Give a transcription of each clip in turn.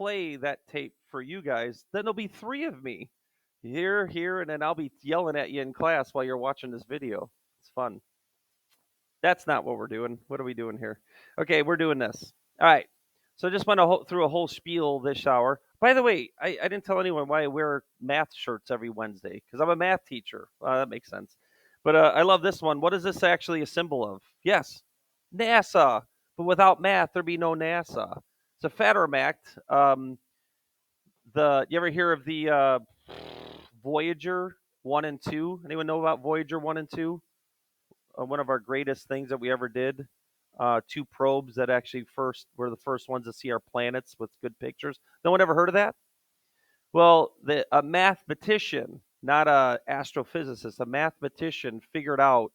play that tape for you guys, then there'll be 3 of me. Here, and then I'll be yelling at you in class while you're watching this video. It's fun. That's not what we're doing. What are we doing here? Okay, we're doing this. All right. So I just went through a whole spiel this hour. By the way, I didn't tell anyone why I wear math shirts every Wednesday because I'm a math teacher. That makes sense. But I love this one. What is this actually a symbol of? Yes, NASA. But without math, there'd be no NASA. It's a Federum Act. You ever hear of the Voyager 1 and 2? Anyone know about Voyager 1 and 2? One of our greatest things that we ever did. 2 probes that actually first were the first ones to see our planets with good pictures. No one ever heard of that? Well, a mathematician, not a astrophysicist, a mathematician figured out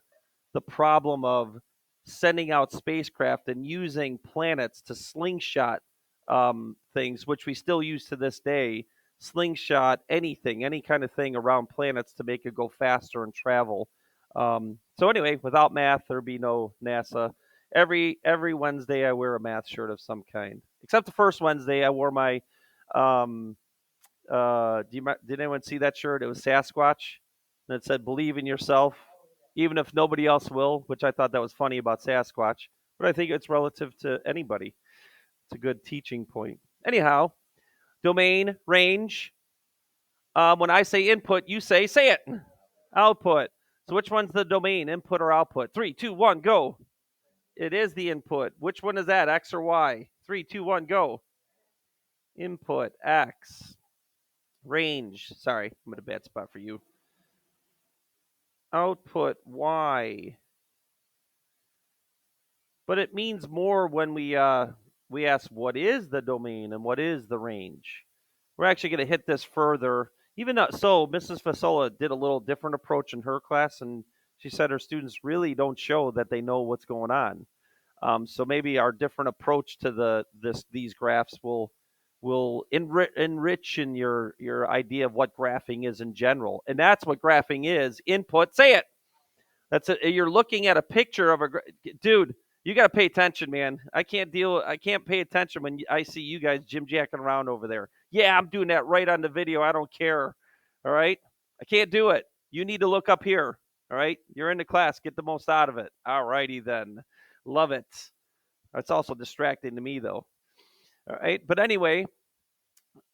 the problem of sending out spacecraft and using planets to slingshot things, which we still use to this day. Slingshot anything, any kind of thing around planets to make it go faster and travel. So anyway, without math, there'd be no NASA. Every Wednesday, I wear a math shirt of some kind. Except the first Wednesday, I wore my. Did anyone see that shirt? It was Sasquatch, and it said "Believe in yourself, even if nobody else will," which I thought that was funny about Sasquatch. But I think it's relative to anybody. It's a good teaching point. Anyhow, domain range. When I say input, you say it. Output. So which one's the domain, input or output? 3, 2, 1, go. It is the input. Which one is that, X or Y? 3, 2, 1, go. Input, X. Range. Sorry, I'm in a bad spot for you. Output, Y. But it means more when we ask what is the domain and what is the range. We're actually going to hit this further. Even so, Mrs. Fasola did a little different approach in her class, and she said her students really don't show that they know what's going on. So maybe our different approach to these graphs will enrich in your idea of what graphing is in general, and that's what graphing is. Input, say it. That's it. You're looking at a picture of dude. You got to pay attention, man. I can't pay attention when I see you guys jim jacking around over there. Yeah, I'm doing that right on the video. I don't care. All right, I can't do it. You need to look up here. All right, you're in the class. Get the most out of it. All righty then. Love it. It's also distracting to me though. All right, but anyway,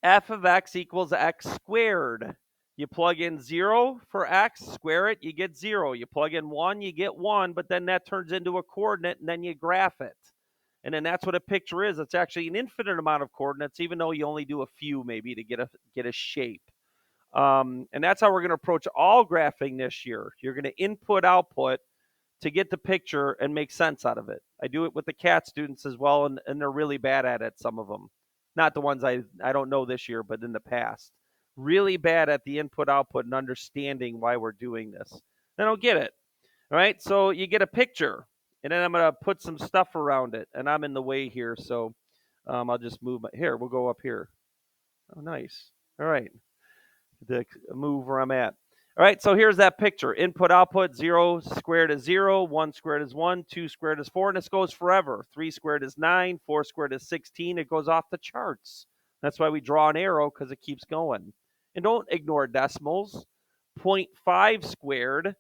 f of x equals x squared. You plug in 0 for x, square it, you get 0. You plug in 1, you get 1, but then that turns into a coordinate, and then you graph it. And then that's what a picture is. It's actually an infinite amount of coordinates, even though you only do a few maybe to get a shape. And that's how we're going to approach all graphing this year. You're going to input, output to get the picture and make sense out of it. I do it with the CAT students as well, and they're really bad at it, some of them. Not the ones I don't know this year, but in the past. Really bad at the input output and understanding why we're doing this. They don't get it. All right, so you get a picture, and then I'm going to put some stuff around it, and I'm in the way here, so I'll just move. Here, we'll go up here. Oh, nice. All right, move where I'm at. All right, so here's that picture. Input, output, 0 squared is 0, 1 squared is 1, 2 squared is 4, and this goes forever. 3 squared is 9, 4 squared is 16. It goes off the charts. That's why we draw an arrow, because it keeps going. And don't ignore decimals. 0.5 squared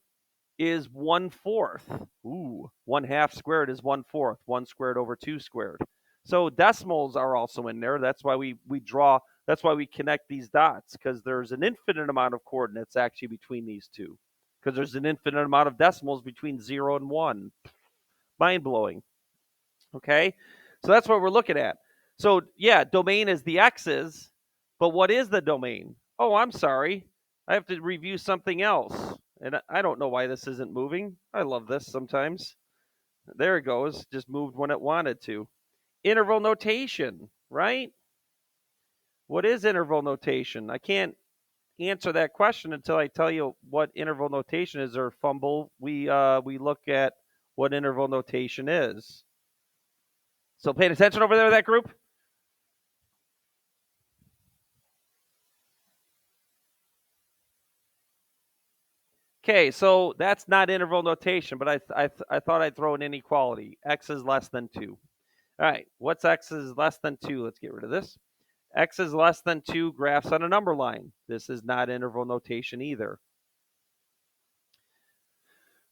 is 1/4. Ooh, 1/2 squared is 1/4. 1 squared over 2 squared. So decimals are also in there. That's why we draw. That's why we connect these dots, because there's an infinite amount of coordinates actually between these two. Because there's an infinite amount of decimals between 0 and 1. Mind blowing. Okay, so that's what we're looking at. So yeah, domain is the x's, but what is the domain? Oh, I'm sorry. I have to review something else. And I don't know why this isn't moving. I love this sometimes. There it goes. Just moved when it wanted to. Interval notation, right? What is interval notation? I can't answer that question until I tell you what interval notation is, or fumble. We look at what interval notation is. So paying attention over there, that group? Okay, so that's not interval notation, but I thought I'd throw an inequality. X is less than 2. All right, what's x is less than 2? Let's get rid of this. X is less than 2, graphs on a number line. This is not interval notation either.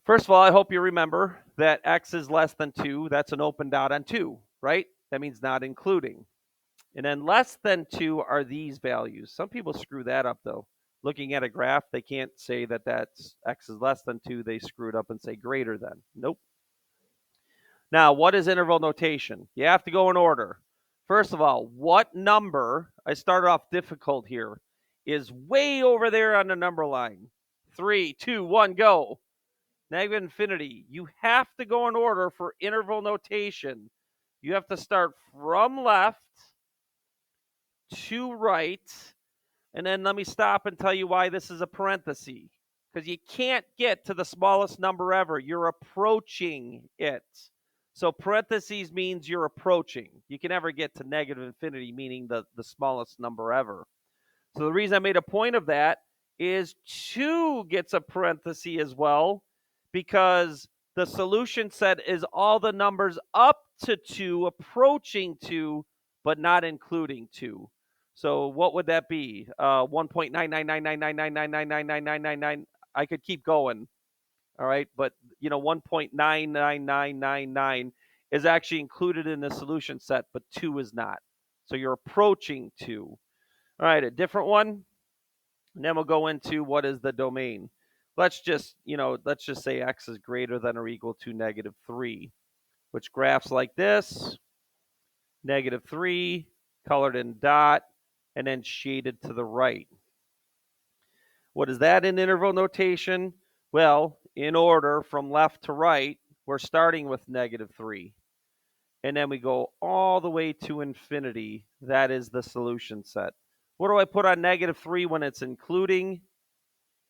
First of all, I hope you remember that X is less than 2. That's an open dot on 2, right? That means not including. And then less than 2 are these values. Some people screw that up, though. Looking at a graph, they can't say that that's X is less than 2. They screw it up and say greater than. Nope. Now, what is interval notation? You have to go in order. First of all, what number, I started off difficult here, is way over there on the number line? 3, 2, 1, go. Negative infinity. You have to go in order for interval notation. You have to start from left to right. And then let me stop and tell you why this is a parenthesis. Because you can't get to the smallest number ever. You're approaching it. So parentheses means you're approaching. You can never get to negative infinity, meaning the smallest number ever. So the reason I made a point of that is 2 gets a parenthesis as well, because the solution set is all the numbers up to 2, approaching 2, but not including 2. So what would that be? 1.9999999999999. I could keep going. All right, but 1.99999 is actually included in the solution set, but 2 is not. So you're approaching 2. All right, a different one. And then we'll go into what is the domain. Let's just say X is greater than or equal to -3, which graphs like this, -3, colored in dot, and then shaded to the right. What is that in interval notation? Well, in order from left to right, we're starting with -3. And then we go all the way to infinity. That is the solution set. What do I put on -3 when it's including?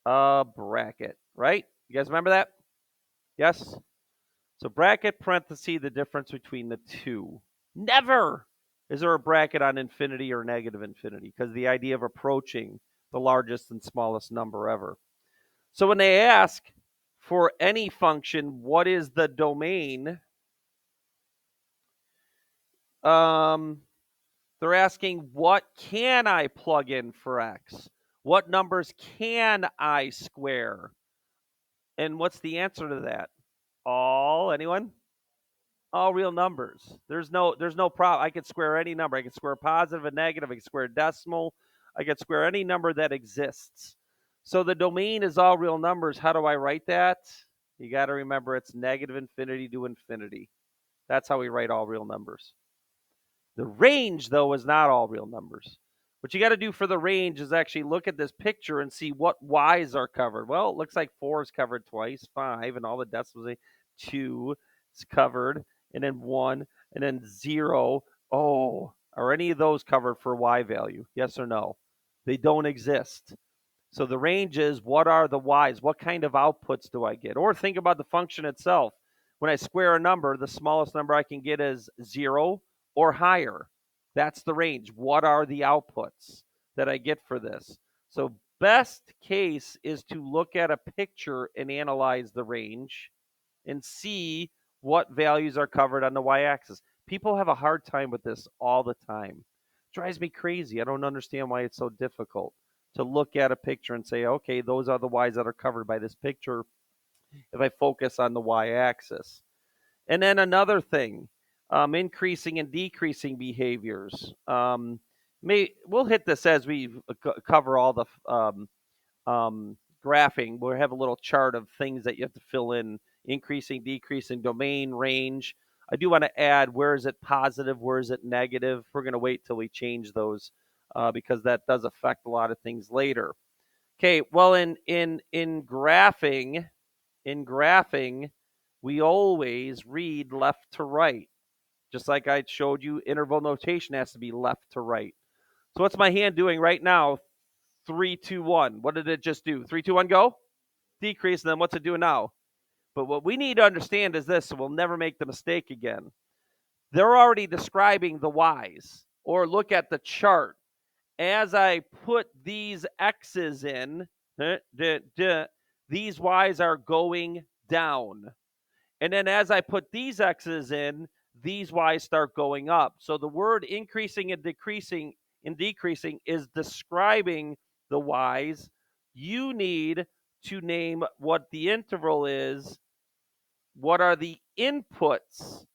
A bracket, right? You guys remember that? Yes? So bracket, parenthesis, the difference between the two. Never is there a bracket on infinity or negative infinity, because the idea of approaching the largest and smallest number ever. So when they ask for any function, what is the domain? They're asking, what can I plug in for X? What numbers can I square? And what's the answer to that? All, anyone? All real numbers. There's no problem. I could square any number. I could square a positive, a negative. I could square a decimal. I could square any number that exists. So the domain is all real numbers. How do I write that? You got to remember it's negative infinity to infinity. That's how we write all real numbers. The range, though, is not all real numbers. What you got to do for the range is actually look at this picture and see what y's are covered. Well, it looks like 4 is covered twice, 5, and all the decimals. 2 is covered, and then 1, and then 0. Oh, are any of those covered for y value? Yes or no? They don't exist. So the range is, what are the y's? What kind of outputs do I get? Or think about the function itself. When I square a number, the smallest number I can get is 0 or higher. That's the range. What are the outputs that I get for this? So best case is to look at a picture and analyze the range and see what values are covered on the y-axis. People have a hard time with this all the time. It drives me crazy. I don't understand why it's so difficult to look at a picture and say, okay, those are the y's that are covered by this picture if I focus on the y-axis. And then another thing, increasing and decreasing behaviors. We'll hit this as we cover all the graphing. We'll have a little chart of things that you have to fill in: increasing, decreasing, domain, range. I do want to add, where is it positive, where is it negative? We're going to wait till we change those because that does affect a lot of things later. Okay, well, in graphing, we always read left to right. Just like I showed you, interval notation has to be left to right. So what's my hand doing right now? 3, 2, 1. What did it just do? 3, 2, 1, go? Decrease, and then what's it doing now? But what we need to understand is this, so we'll never make the mistake again. They're already describing the y's. Or look at the chart. As I put these x's in, these y's are going down. And then as I put these x's in, these y's start going up. So the word increasing and decreasing and decreasing is describing the y's. You need to name what the interval is. What are the inputs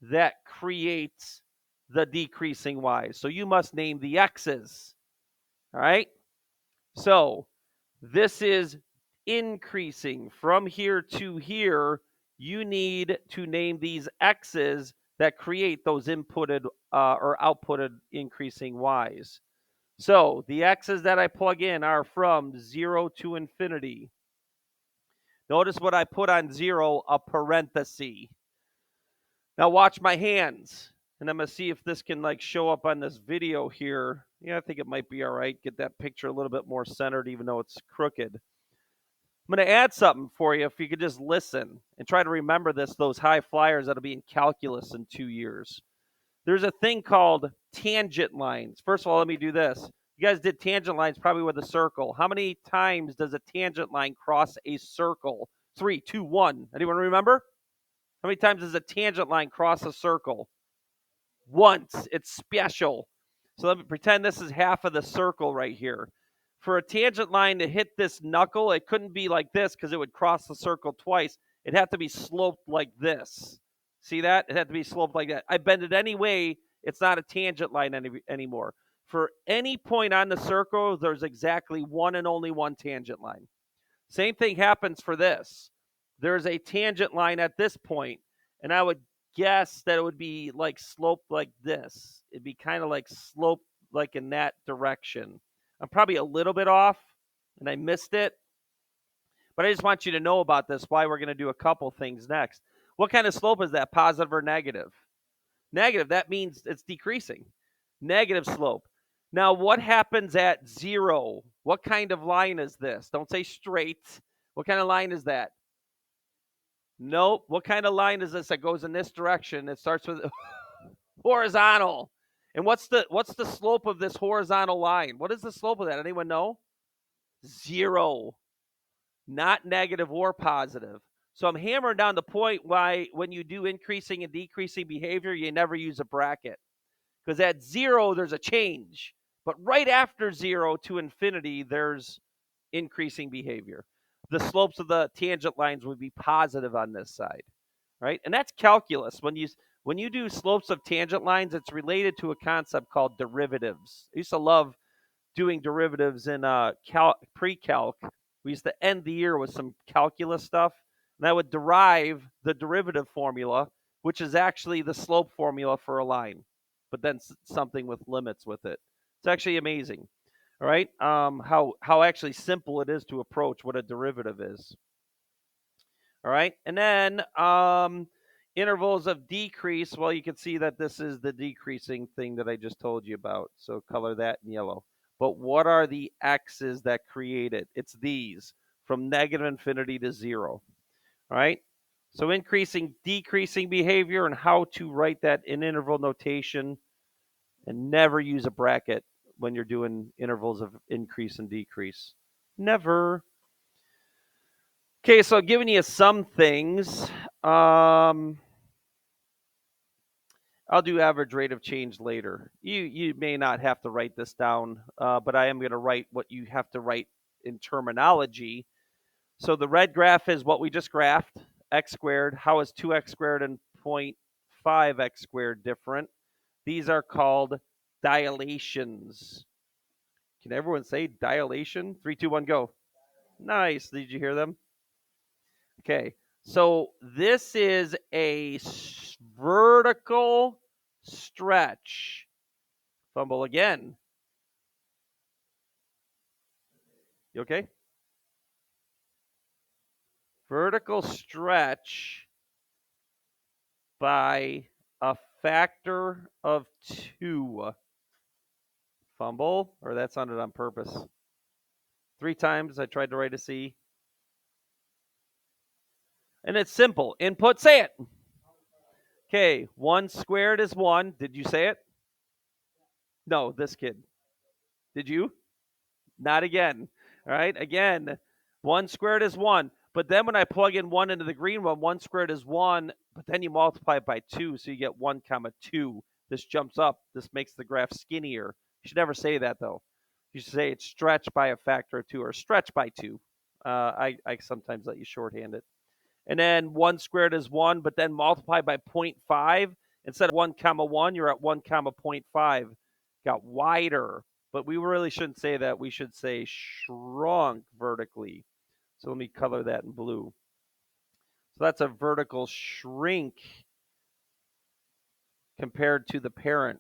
that create the decreasing y's? So you must name the x's. All right. So this is increasing from here to here. You need to name these x's that create those inputted or outputted increasing y's. So the x's that I plug in are from 0 to infinity. Notice what I put on 0, a parenthesis. Now watch my hands. And I'm going to see if this can like show up on this video here. Yeah, I think it might be all right. Get that picture a little bit more centered, even though it's crooked. I'm going to add something for you if you could just listen and try to remember this, those high flyers that'll be in calculus in 2 years. There's a thing called tangent lines. First of all, let me do this. You guys did tangent lines probably with a circle. How many times does a tangent line cross a circle? 3, 2, 1. Anyone remember? How many times does a tangent line cross a circle? Once. It's special. So let me pretend this is half of the circle right here. For a tangent line to hit this knuckle, it couldn't be like this because it would cross the circle twice. It'd have to be sloped like this. See that? It had to be sloped like that. I bend it any way, it's not a tangent line anymore. For any point on the circle, there's exactly one and only one tangent line. Same thing happens for this. There's a tangent line at this point, and I would guess that it would be like sloped like this. It'd be kind of like sloped like in that direction. I'm probably a little bit off, and I missed it. But I just want you to know about this, why we're going to do a couple things next. What kind of slope is that, positive or negative? Negative, that means it's decreasing. Negative slope. Now, what happens at 0? What kind of line is this? Don't say straight. What kind of line is that? Nope. What kind of line is this that goes in this direction? It starts with horizontal. And what's the slope of this horizontal line? What is the slope of that? Anyone know? 0. Not negative or positive. So I'm hammering down the point why when you do increasing and decreasing behavior, you never use a bracket. Because at 0, there's a change. But right after 0 to infinity, there's increasing behavior. The slopes of the tangent lines would be positive on this side, right? And that's calculus. When you do slopes of tangent lines, it's related to a concept called derivatives. I used to love doing derivatives in pre-calc. We used to end the year with some calculus stuff, and I would derive the derivative formula, which is actually the slope formula for a line, but then something with limits with it. It's actually amazing. All right, how actually simple it is to approach what a derivative is. All right, and then intervals of decrease. Well, you can see that this is the decreasing thing that I just told you about. So color that in yellow. But what are the x's that create it? It's these, from negative infinity to 0. All right, so increasing, decreasing behavior, and how to write that in interval notation, and never use a bracket when you're doing intervals of increase and decrease. Never. Okay, so giving you some things. I'll do average rate of change later. You may not have to write this down, but I am going to write what you have to write in terminology. So the red graph is what we just graphed, x squared. How is 2x squared and 0.5x squared different? These are called dilations. Can everyone say dilation? 3, 2, 1, go. Nice. Did you hear them? Okay. So this is a vertical stretch. Fumble again. You okay? Vertical stretch by a factor of 2. Fumble, or that sounded on purpose. 3 times I tried to write a C. And it's simple. Input, say it. Okay, 1 squared is 1. Did you say it? No, this kid. Did you? Not again. All right, again, 1 squared is 1. But then when I plug in 1 into the green one, 1 squared is 1, but then you multiply it by 2, so you get 1 comma 2. This jumps up. This makes the graph skinnier. You should never say that, though. You should say it's stretched by a factor of 2 or stretched by 2. I sometimes let you shorthand it. And then 1 squared is 1, but then multiply by 0.5. Instead of 1 comma 1, you're at 1 comma 0.5. Got wider. But we really shouldn't say that. We should say shrunk vertically. So let me color that in blue. So that's a vertical shrink compared to the parent.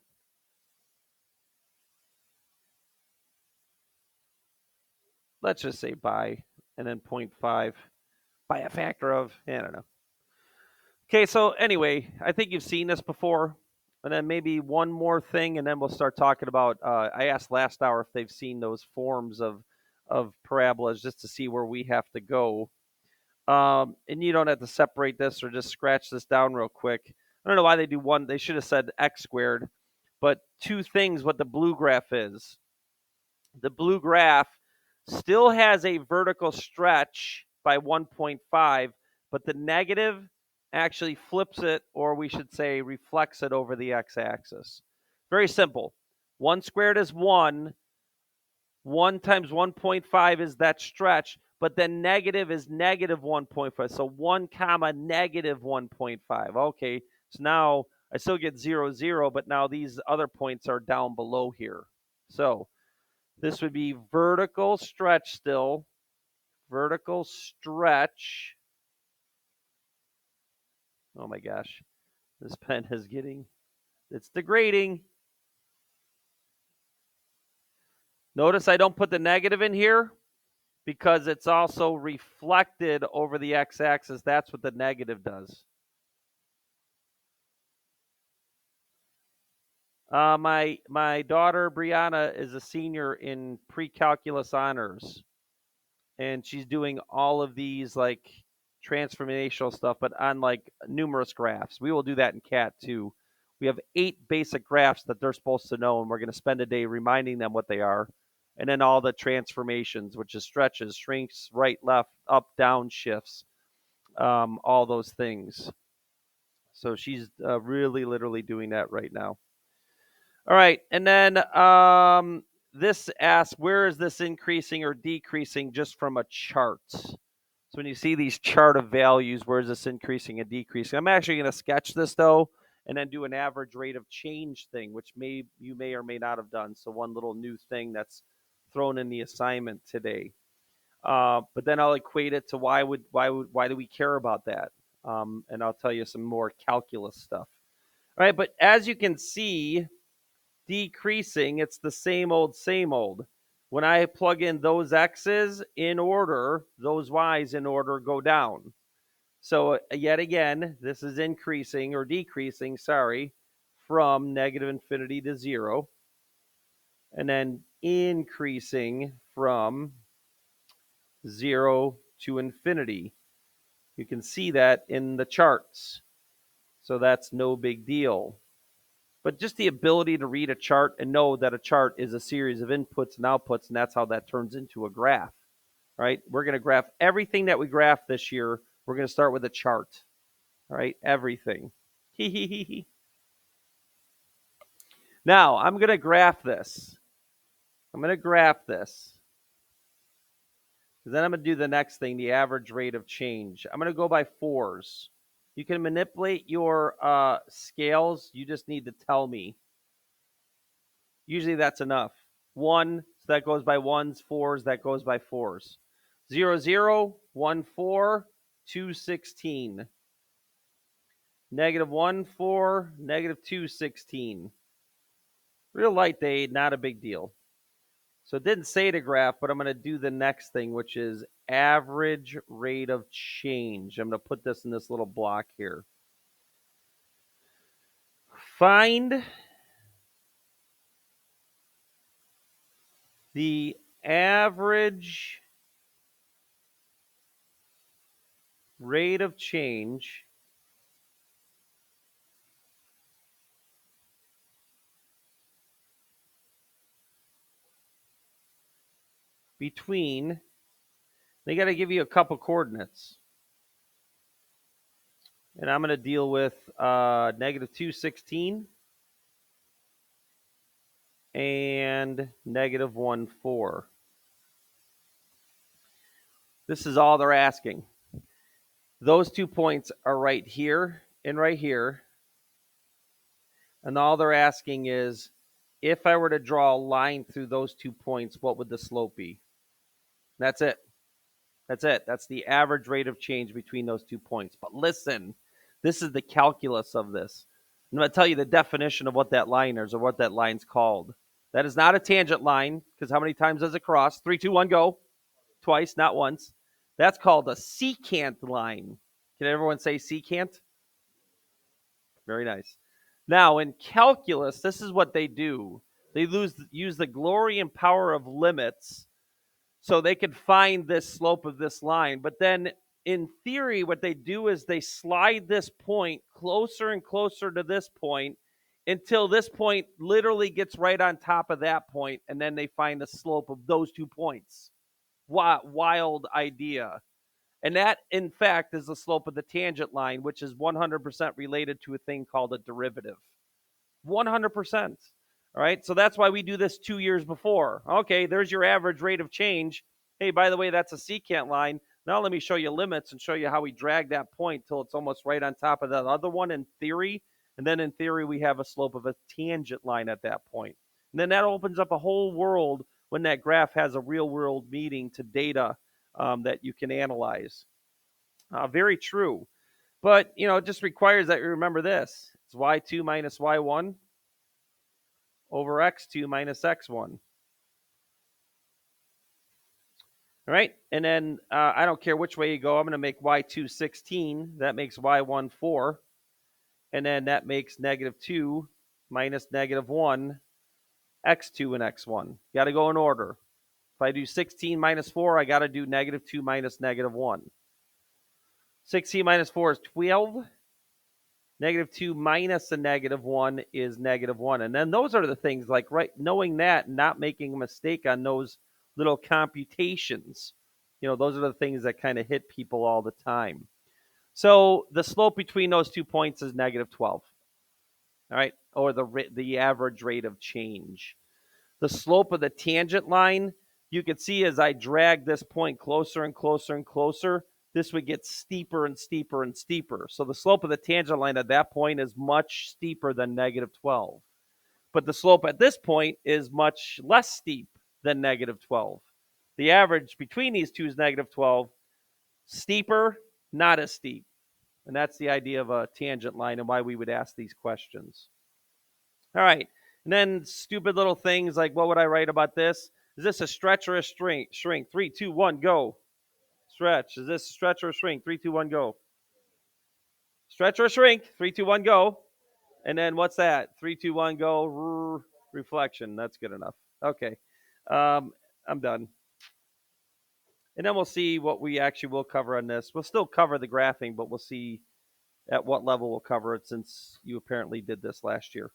Let's just say by, and then 0.5 by a factor of, I don't know. Okay, so anyway, I think you've seen this before. And then maybe one more thing, and then we'll start talking about. I asked last hour if they've seen those forms of parabolas just to see where we have to go. And you don't have to separate this or just scratch this down real quick. I don't know why they do one. They should have said x squared. But two things what the blue graph is. The blue graph still has a vertical stretch by 1.5, but the negative actually flips it, or we should say reflects it over the x-axis. Very simple. 1 squared is 1. 1 times 1.5 is that stretch, but then negative is negative 1.5. So 1 comma negative 1.5. Okay, so now I still get 0, 0, but now these other points are down below here. So this would be vertical stretch still. Vertical stretch. Oh my gosh. This pen is it's degrading. Notice I don't put the negative in here because it's also reflected over the x-axis. That's what the negative does. My daughter Brianna is a senior in pre-calculus honors, and she's doing all of these like transformational stuff, but on like numerous graphs. We will do that in CAT too. We have 8 basic graphs that they're supposed to know, and we're going to spend a day reminding them what they are. And then all the transformations, which is stretches, shrinks, right, left, up, down, shifts, all those things. So she's really literally doing that right now. All right. And then this asks, where is this increasing or decreasing just from a chart? So when you see these chart of values, where is this increasing and decreasing? I'm actually going to sketch this, though, and then do an average rate of change thing, which you may or may not have done. So one little new thing that's thrown in the assignment today. But then I'll equate it to why do we care about that? And I'll tell you some more calculus stuff. All right, but as you can see, decreasing, it's the same old, same old. When I plug in those x's in order, those y's in order go down. So yet again, this is increasing or decreasing, from negative infinity to 0. And then increasing from 0 to infinity. You can see that in the charts. So that's no big deal. But just the ability to read a chart and know that a chart is a series of inputs and outputs, and that's how that turns into a graph, right? We're going to graph everything that we graph this year. We're going to start with a chart, all right? Everything. Now, I'm going to graph this. Then I'm going to do the next thing, the average rate of change. I'm going to go by 4s. You can manipulate your scales. You just need to tell me. Usually that's enough. 1, so that goes by 1s, 4s, that goes by 4s. 0, 0, 1, 4, 2, 16. Negative 1, 4, negative 2, 16. Real light day, not a big deal. So it didn't say to graph, but I'm going to do the next thing, which is average rate of change. I'm going to put this in this little block here. Find the average rate of change between, they got to give you a couple coordinates. And I'm going to deal with negative 2, 16 and negative 1, 4. This is all they're asking. Those 2 points are right here and right here. And all they're asking is, if I were to draw a line through those 2 points, what would the slope be? That's it. That's it. That's the average rate of change between those 2 points. But listen, this is the calculus of this. I'm going to tell you the definition of what that line is or what that line's called. That is not a tangent line, because how many times does it cross? 3, 2, 1, go. Twice, not once. That's called a secant line. Can everyone say secant? Very nice. Now, in calculus, this is what they do. They use the glory and power of limits so they could find this slope of this line. But then in theory, what they do is they slide this point closer and closer to this point until this point literally gets right on top of that point, and then they find the slope of those 2 points. Wild idea. And that, in fact, is the slope of the tangent line, which is 100% related to a thing called a derivative. 100%. All right. So that's why we do this 2 years before. Okay, there's your average rate of change. Hey, by the way, that's a secant line. Now let me show you limits and show you how we drag that point till it's almost right on top of that other one in theory. And then in theory, we have a slope of a tangent line at that point. And then that opens up a whole world when that graph has a real world meaning to data that you can analyze. Very true. But, it just requires that you remember this. It's y2 minus y1 over x2 minus x1. All right. And then I don't care which way you go. I'm going to make y2 16. That makes y1 4. And then that makes negative 2 minus negative 1, x2 and x1. Got to go in order. If I do 16 minus 4, I got to do negative 2 minus negative 1. 16 minus 4 is 12. Negative 2 minus a negative 1 is negative 1. And then those are the things like, right, knowing that and not making a mistake on those little computations. Those are the things that kind of hit people all the time. So the slope between those 2 points is negative 12. All right, or the average rate of change. The slope of the tangent line, you can see as I drag this point closer and closer and closer, this would get steeper and steeper and steeper. So the slope of the tangent line at that point is much steeper than negative 12. But the slope at this point is much less steep than negative 12. The average between these two is negative 12. Steeper, not as steep. And that's the idea of a tangent line and why we would ask these questions. All right. And then stupid little things like, what would I write about this? Is this a stretch or a shrink? 3, 2, 1, go. Stretch. Is this a stretch or a shrink? 3, 2, 1, go. Stretch or shrink? 3, 2, 1, go. And then what's that? 3, 2, 1, go. Reflection. That's good enough. Okay. I'm done. And then we'll see what we actually will cover on this. We'll still cover the graphing, but we'll see at what level we'll cover it since you apparently did this last year.